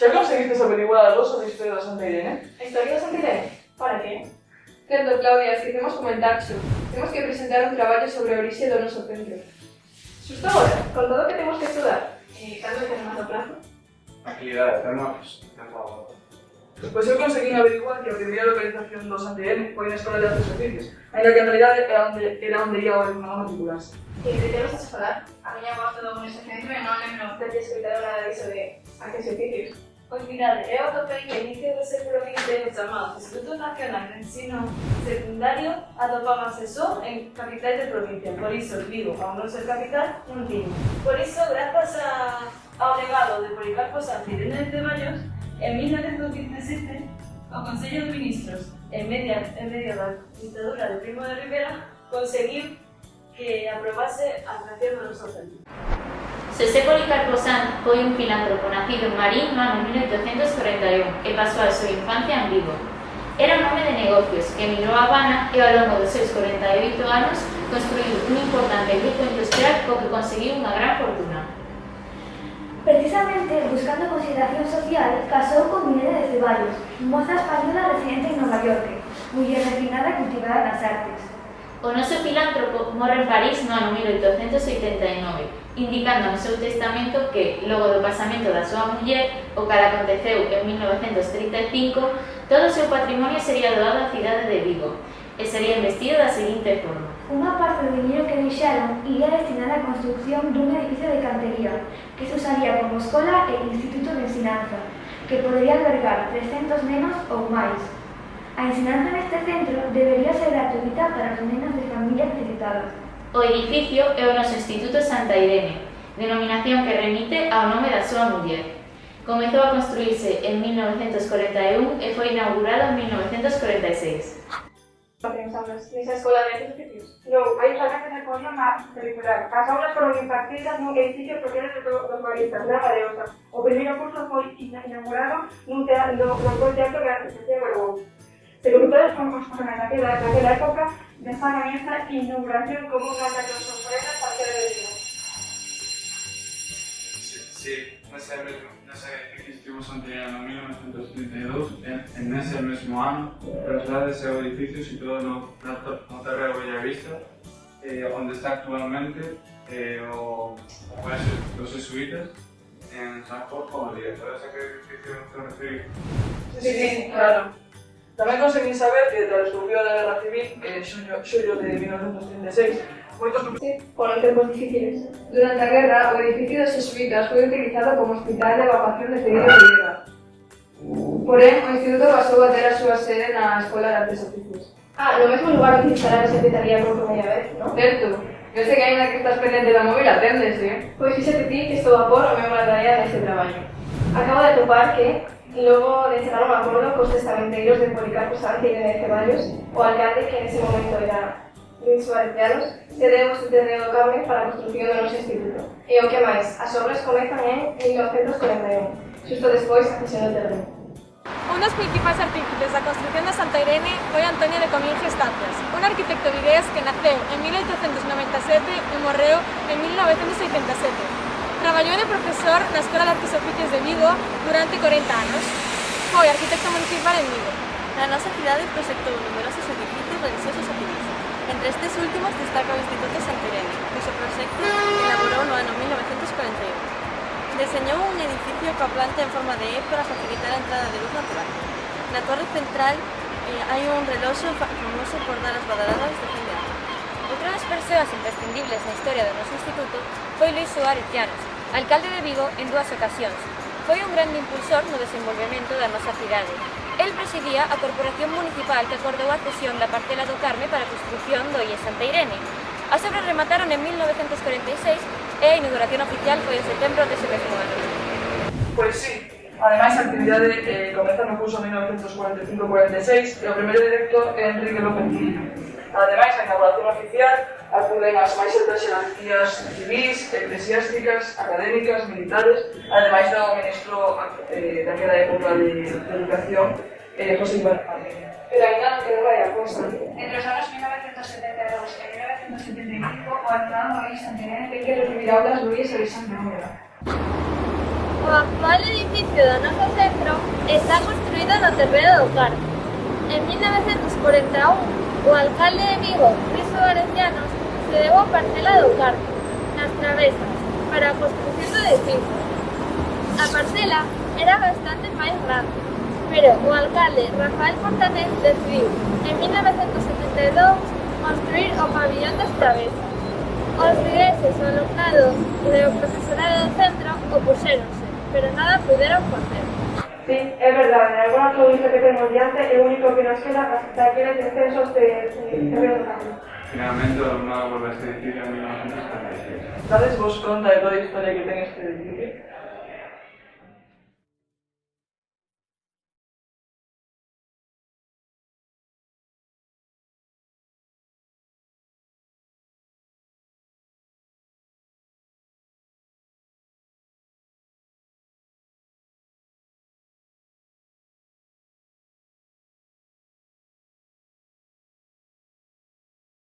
¿Ya conseguiste averiguar algo sobre la historia de Santa Irene? ¿La historia de Santa Irene? ¿Para qué? Certo, Claudia, esquecemos comentarcho. Temos que presentar un traballo sobre a orixe do noso centro. Xusto agora, con todo o que temos que estudar. Cando ten máis o plazo? Actividade, temos tempo agora. Pois eu conseguín averiguar que a primeira localización do Santa Irene foi na Escola de Artes e Oficios, ainda que en realidade era onde ia o alumnado matricularse. E de que vas a falar? A miña voz todo neste centro e non lembro de ter escrito nada diso de artes e oficios. Pois mirade, eu atopei que a inicio do século XX o chamado Instituto Nacional de Ensino Secundario atopábase só en capitais de provincia, por iso Vigo, ao non ser capital, non tiña. Por iso, grazas ao legado de Policarpo Sanz e Irene de Ceballos, en 1927, o Consello de Ministros, en medio da ditadura de Primo de Rivera, conseguiu que aprobase a creación do noso centro. Xosé Policarpo Sanz foi un filántropo nacido en Marín no ano 1841 e pasou a súa infancia en Vigo. Era un home de negocios que emigrou a Habana e ao longo dos seus 48 anos construiu un importante grupo industrial co que conseguiu unha gran fortuna. Precisamente, buscando consideración social, casou con Irene de Ceballos, moza española residente en Nova York, muller refinada e cultivada nas artes. O noso filántropo morre en París no ano 1889, indicando no seu testamento que, logo do pasamento da súa muller, o que aconteceu en 1935, todo o seu patrimonio sería doado á cidade de Vigo e sería investido da seguinte forma. Unha parte do dinheiro que deixaron iría destinada á construcción dun edificio de cantería que se usaría como escola e instituto de ensinanza, que podería albergar 300 nenos ou máis. A ensinanza neste centro debería ser gratuita para as nenas de familias necesitadas. O edificio é o noso Instituto Santa Irene, denominación que remite ao nome da súa muller. Comezou a construírse en 1941 e foi inaugurado en 1946. Pensamos nesa escola de artes e oficios? Non, aí solamente se podía matricular. As aulas foron impartidas nun edificio propiedade dos maristas, na Gareosa. O primeiro curso foi inaugurado no Teatro de Santiago Aragón. Se contaron naquela época destacan esta inauguración como unha de las sorpresas para que de vida. Sí, nese edificio estivo Santa Irene en 1932, en ese mesmo ano, trasladase ao edificio situado no terreo Bellavista, onde está actualmente o Colegio dos Jesuítas, en San Jorge, Madrid. ¿Sabes a que edificio te referís? Sí, claro. Tamén conseguín saber que tras o estallido da Guerra Civil, en xullo de 1936, moitos... Sí, foron tempos difíciles. Durante a guerra, o edificio dos jesuítas foi utilizado como hospital de evacuación de feridos de guerra. Porén, o instituto pasou a ter a súa sede na Escola de Artes e Oficios. No mesmo lugar onde instalar a secretaría por primeira vez, non? Certo, eu sei que aínda que estás pendente da móvil atendes, Pois fíxate ti que estou a por a mesma tarea neste traballo. Acabo de atopar que, logo de chegar a un acordo cos testamenteiros de Policarpo Sanz e Irene de Ceballos, o alcalde, que en ese momento era Luis Suárez Llanos, cedeu o seu terreo do Carme para a construcción do noso instituto. E o que máis, as obras comezan en 1941, xusto despois da cesión do terreno. Un dos principais artífices da construción da Santa Irene foi Antonio de Comín Gestacias, un arquitecto vigués que naceu en 1897 e morreu en 1987. Traballou de profesor na Escola de Artes e Oficios de Vigo durante 40 anos. Foi arquitecto municipal en Vigo. Na nosa cidade proxectou numerosos edificios religiosos e civis. Entre estes últimos destaca o Instituto Santa Irene, que o proxecto elaborou no ano 1941. Deseñou un edificio coa planta en forma de E para facilitar a entrada de luz natural. Na torre central hai un reloxo famoso por dar as badaladas de fin de ano. Outra das persoas imprescindibles na historia do noso instituto foi Luis Suárez Llanos, alcalde de Vigo en 2 ocasións. Foi un grande impulsor no desenvolvemento da nosa cidade. El presidía a Corporación Municipal que acordou a cesión da parcela do Carme para a construción do IES Santa Irene. As obras remataron en 1946 e a inauguración oficial foi en setembro dese mesmo ano. Pois sí. Ademais, a actividade comeza no curso 1945-46 e o primeiro director é Enrique López Gil. Ademais, a inauguración oficial acuden as máis altas xerarquías civis, eclesiásticas, académicas, militares, ademais do ministro daquela época de Educación, José Iván Martínez. Pero ainda non quedou vai a cosa. Entre os anos 1972 e 1975, o alumnado do IES Santa Irene Ten que recibir aulas do IES Alexandre Mónica. O actual edificio do noso centro está construído no terreno do Carme. En 1941, o alcalde de Vigo, Luis Suárez Llanos, cedeu a parcela do Carme, nas Travesas, para a construción do edificio. A parcela era bastante máis grande, pero o alcalde Rafael Fontanet decidiu, en 1972, construir o pabillón das Travesas. Os vigueses, o alumnado e o profesorado do centro opuxéronse, pero nada puderon facer. Sí, é verdade, en alguna provincia que temos diante é o único que nos queda daqueles descensos de terreno do campo. Finalmente, o alumnado volve a este edificio en 1946. Dades vos conta de toda a historia que ten este edificio?